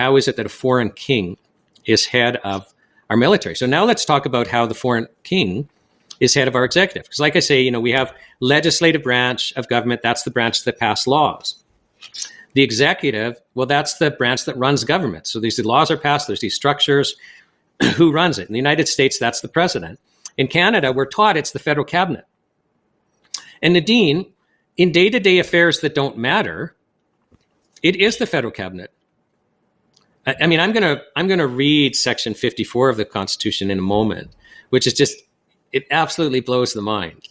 how is it that a foreign king is head of our military? So now let's talk about how the foreign king is head of our executive. Because like I say, we have legislative branch of government. That's the branch that pass laws. The executive, well, that's the branch that runs government. So these laws are passed. There's these structures. Who runs it? In the United States, that's the president. In Canada, we're taught it's the federal cabinet. And Nadine, in day-to-day affairs that don't matter, it is the federal cabinet. I mean, I'm gonna read Section 54 of the Constitution in a moment, which is just, it absolutely blows the mind.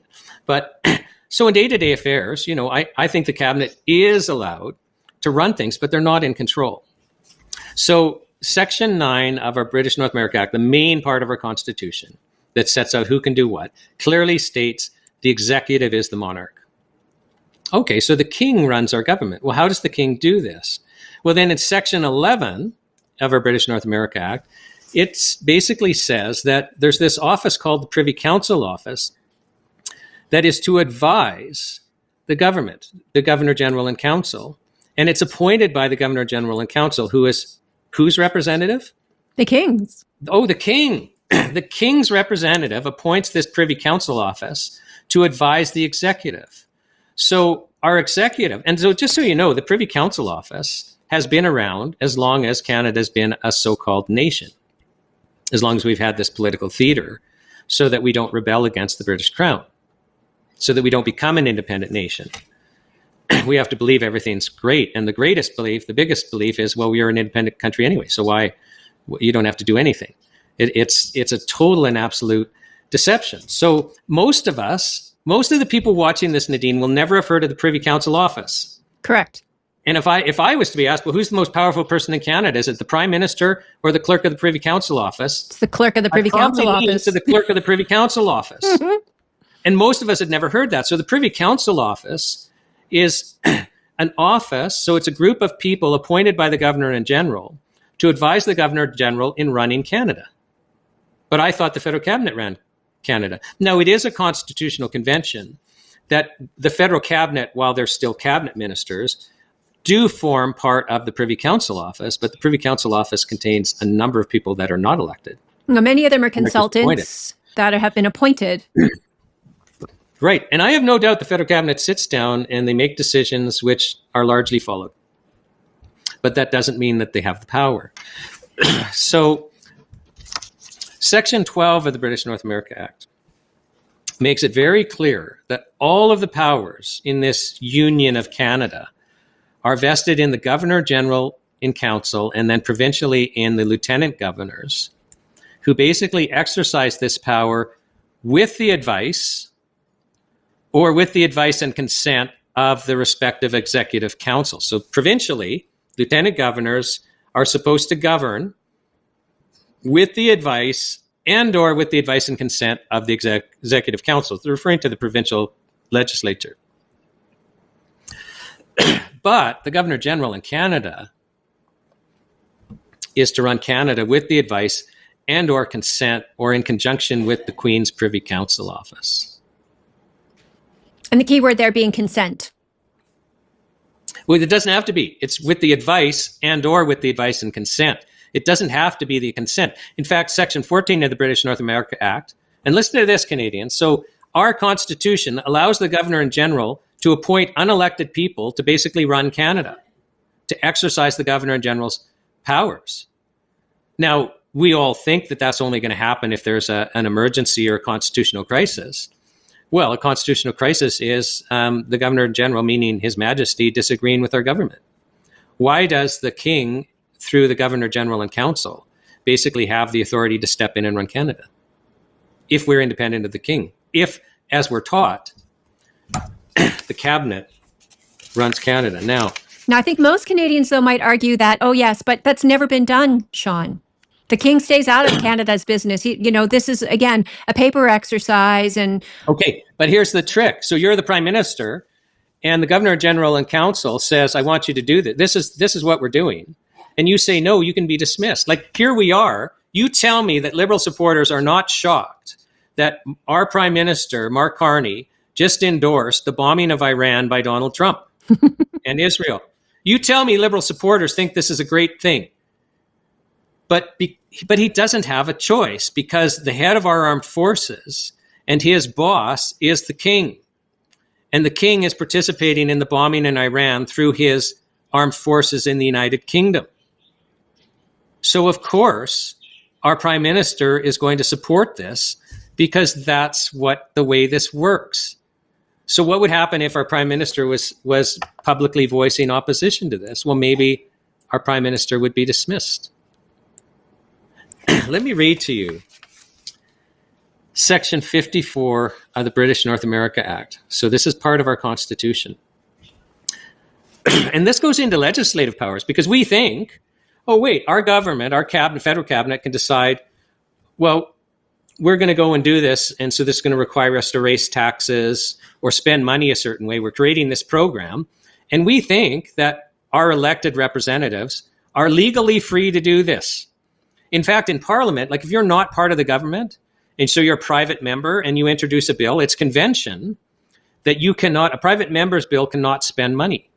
But so in day-to-day affairs, I think the cabinet is allowed to run things, but they're not in control. So Section 9 of our British North America Act, the main part of our Constitution that sets out who can do what, clearly states the executive is the monarch. Okay, so the king runs our government. Well, how does the king do this? Well, then in Section 11 of our British North America Act, it basically says that there's this office called the Privy Council Office that is to advise the government, the Governor General and Council, and it's appointed by the Governor General and Council, who is whose representative? The king's. Oh, the king. The king's representative appoints this Privy Council Office to advise the executive. So our executive, and so just so you know, the Privy Council Office has been around as long as Canada's been a so-called nation, as long as we've had this political theater, so that we don't rebel against the British Crown, so that we don't become an independent nation. We have to believe everything's great. And the greatest belief, the biggest belief is, well, we are an independent country anyway, so why, you don't have to do anything. It's a total and absolute deception. So most of the people watching this, Nadine, will never refer to the Privy Council Office. Correct. And if I was to be asked, well, who's the most powerful person in Canada? Is it the Prime Minister or the Clerk of the Privy Council Office? It's the Clerk of the Privy Council Office. To the Clerk of the Privy Council Office. Mm-hmm. And most of us had never heard that. So the Privy Council Office is an office, so it's a group of people appointed by the Governor and General to advise the Governor General in running Canada. But I thought the federal cabinet ran Canada. Now, it is a constitutional convention that the federal cabinet, while they're still cabinet ministers, do form part of the Privy Council Office, but the Privy Council Office contains a number of people that are not elected. Now, many of them are consultants that have been appointed. Right. And I have no doubt the federal cabinet sits down and they make decisions which are largely followed. But that doesn't mean that they have the power. So Section 12 of the British North America Act makes it very clear that all of the powers in this Union of Canada are vested in the Governor General in Council and then provincially in the lieutenant governors, who basically exercise this power with the advice and consent of the respective executive council. So provincially, lieutenant governors are supposed to govern with the advice and consent of the executive council. They're referring to the provincial legislature. But the Governor General in Canada is to run Canada with the advice and or consent or in conjunction with the Queen's Privy Council Office. And the key word there being consent. Well, it doesn't have to be. It's with the advice and or with the advice and consent. It doesn't have to be the consent. In fact, Section 14 of the British North America Act, and listen to this, Canadians. So our Constitution allows the Governor and General to appoint unelected people to basically run Canada, to exercise the Governor and General's powers. Now, we all think that that's only going to happen if there's an emergency or a constitutional crisis. Well, a constitutional crisis is the Governor General, meaning His Majesty, disagreeing with our government. Why does the King, through the Governor General and Council, basically have the authority to step in and run Canada? If we're independent of the King. If, as we're taught, the Cabinet runs Canada. Now, I think most Canadians, though, might argue that, oh, yes, but that's never been done, Sean. The King stays out of Canada's business. This is, again, a paper exercise. And okay, but here's the trick. So you're the Prime Minister, and the Governor General and Council says, I want you to do this. This is what we're doing. And you say, no, you can be dismissed. Like, here we are. You tell me that Liberal supporters are not shocked that our Prime Minister, Mark Carney, just endorsed the bombing of Iran by Donald Trump and Israel. You tell me Liberal supporters think this is a great thing. But he doesn't have a choice because the head of our armed forces and his boss is the king. And the king is participating in the bombing in Iran through his armed forces in the United Kingdom. So, of course, our prime minister is going to support this because that's the way this works. So what would happen if our prime minister was publicly voicing opposition to this? Well, maybe our prime minister would be dismissed. Let me read to you Section 54 of the British North America Act. So this is part of our Constitution. And this goes into legislative powers because we think, oh, wait, our government, our cabinet, federal cabinet can decide, well, we're going to go and do this, and so this is going to require us to raise taxes or spend money a certain way. We're creating this program, and we think that our elected representatives are legally free to do this. In fact, in Parliament, like if you're not part of the government, and so you're a private member and you introduce a bill, it's convention that a private member's bill cannot spend money.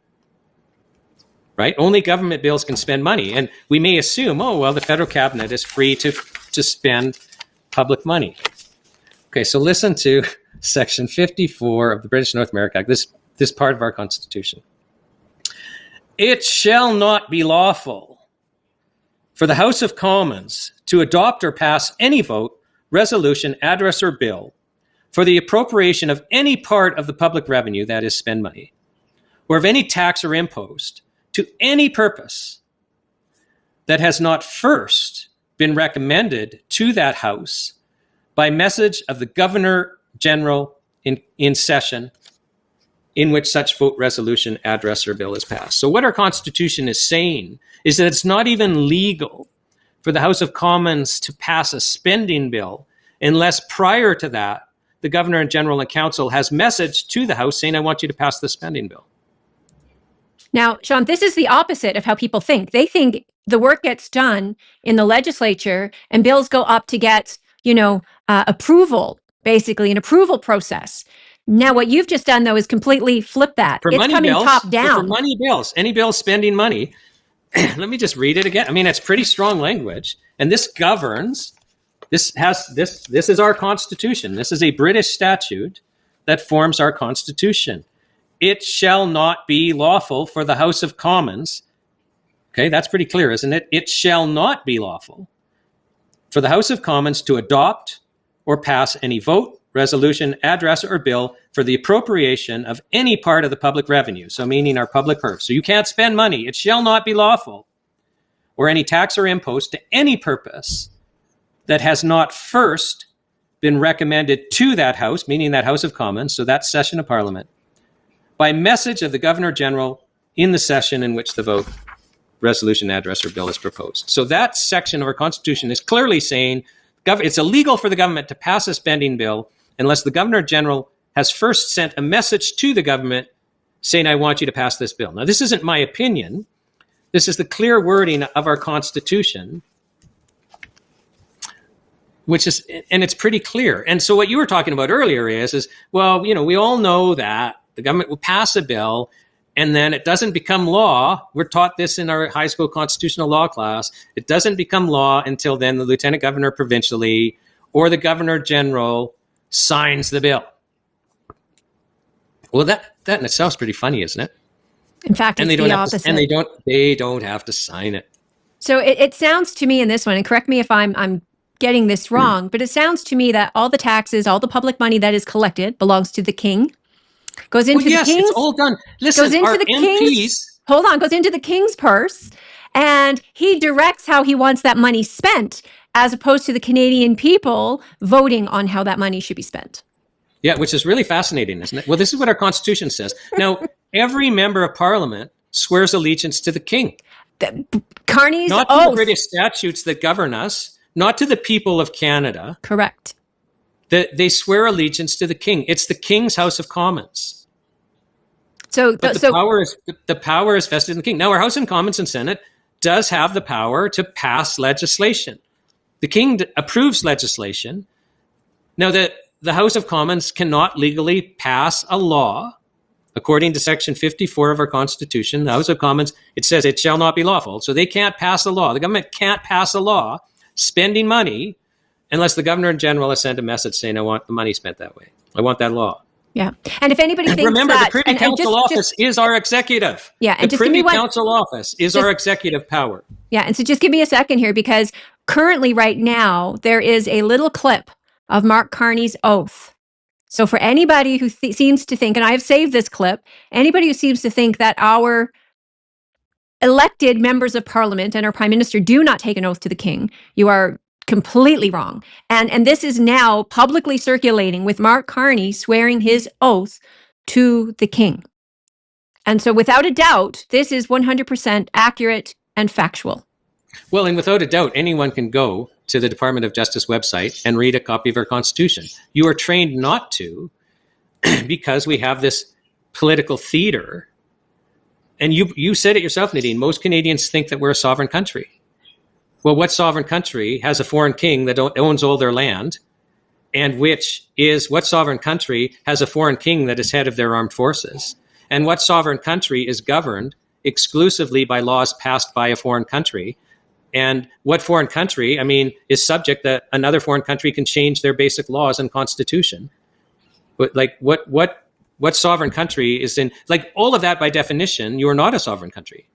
Right? Only government bills can spend money. And we may assume, oh, well, the federal cabinet is free to spend public money. Okay, so listen to Section 54 of the British North America Act, this part of our Constitution. It shall not be lawful for the House of Commons to adopt or pass any vote, resolution, address, or bill for the appropriation of any part of the public revenue, that is, spend money, or of any tax or impost to any purpose that has not first been recommended to that House by message of the Governor General in session in which such vote, resolution, address, or bill is passed. So what our Constitution is saying is that it's not even legal for the House of Commons to pass a spending bill unless prior to that, the Governor General and Council has messaged to the House saying, I want you to pass the spending bill. Now, Sean, this is the opposite of how people think. They think the work gets done in the legislature and bills go up to get, approval, basically an approval process. Now, what you've just done, though, is completely flip that. For it's money coming bills, top down. For money bills, any bill spending money. Let me just read it again. I mean, it's pretty strong language. And this governs, this is our Constitution. This is a British statute that forms our Constitution. It shall not be lawful for the House of Commons. Okay, that's pretty clear, isn't it? It shall not be lawful for the House of Commons to adopt or pass any vote, resolution, address, or bill for the appropriation of any part of the public revenue, so meaning our public purse. So you can't spend money. It shall not be lawful, or any tax or impost to any purpose that has not first been recommended to that House, meaning that House of Commons, so that session of Parliament, by message of the Governor General in the session in which the vote, resolution, address, or bill is proposed. So that section of our Constitution is clearly saying it's illegal for the government to pass a spending bill unless the Governor General has first sent a message to the government saying, I want you to pass this bill. Now, this isn't my opinion. This is the clear wording of our Constitution, and it's pretty clear. And so what you were talking about earlier is, well, we all know that the government will pass a bill and then it doesn't become law. We're taught this in our high school constitutional law class. It doesn't become law until then the lieutenant governor provincially or the governor general signs the bill. Well, that in itself is pretty funny, isn't it? In fact, it's the opposite. And they don't have to sign it. So it sounds to me in this one, and correct me if I'm getting this wrong, but it sounds to me that all the taxes, all the public money that is collected belongs to the king. Goes into the king's. It's all done. Listen, goes into our the MPs. King's, hold on, goes into the king's purse, and he directs how he wants that money spent, as opposed to the Canadian people voting on how that money should be spent. Yeah, which is really fascinating, isn't it? Well, this is what our Constitution says. Now, every member of Parliament swears allegiance to the king. Carney's not to oath. the British statutes that govern us, not to the people of Canada. Correct. They swear allegiance to the king. It's the king's House of Commons. So the power is vested in the king. Now, our House of Commons and Senate does have the power to pass legislation. The king approves legislation. Now, the House of Commons cannot legally pass a law according to Section 54 of our Constitution, the House of Commons, it says it shall not be lawful. So they can't pass a law. The government can't pass a law spending money unless the Governor General has sent a message saying, I want the money spent that way. I want that law. Yeah. And if anybody thinks remember, that, the Privy Council office is our executive. Yeah, and the Privy Council office is our executive power. Yeah, and so just give me a second here, because currently right now there is a little clip of Mark Carney's oath. So for anybody who seems to think, and I have saved this clip, anybody who seems to think that our elected members of parliament and our prime minister do not take an oath to the king, you are completely wrong. And this is now publicly circulating with Mark Carney swearing his oath to the king. And so without a doubt, this is 100% accurate and factual. Well, and without a doubt, anyone can go to the Department of Justice website and read a copy of our Constitution. You are trained not to because we have this political theater. And you said it yourself, Nadine, most Canadians think that we're a sovereign country. Well, what sovereign country has a foreign king that owns all their land? And what sovereign country has a foreign king that is head of their armed forces? And what sovereign country is governed exclusively by laws passed by a foreign country? And what foreign country, is subject that another foreign country can change their basic laws and constitution? But what sovereign country is in, all of that by definition, you are not a sovereign country.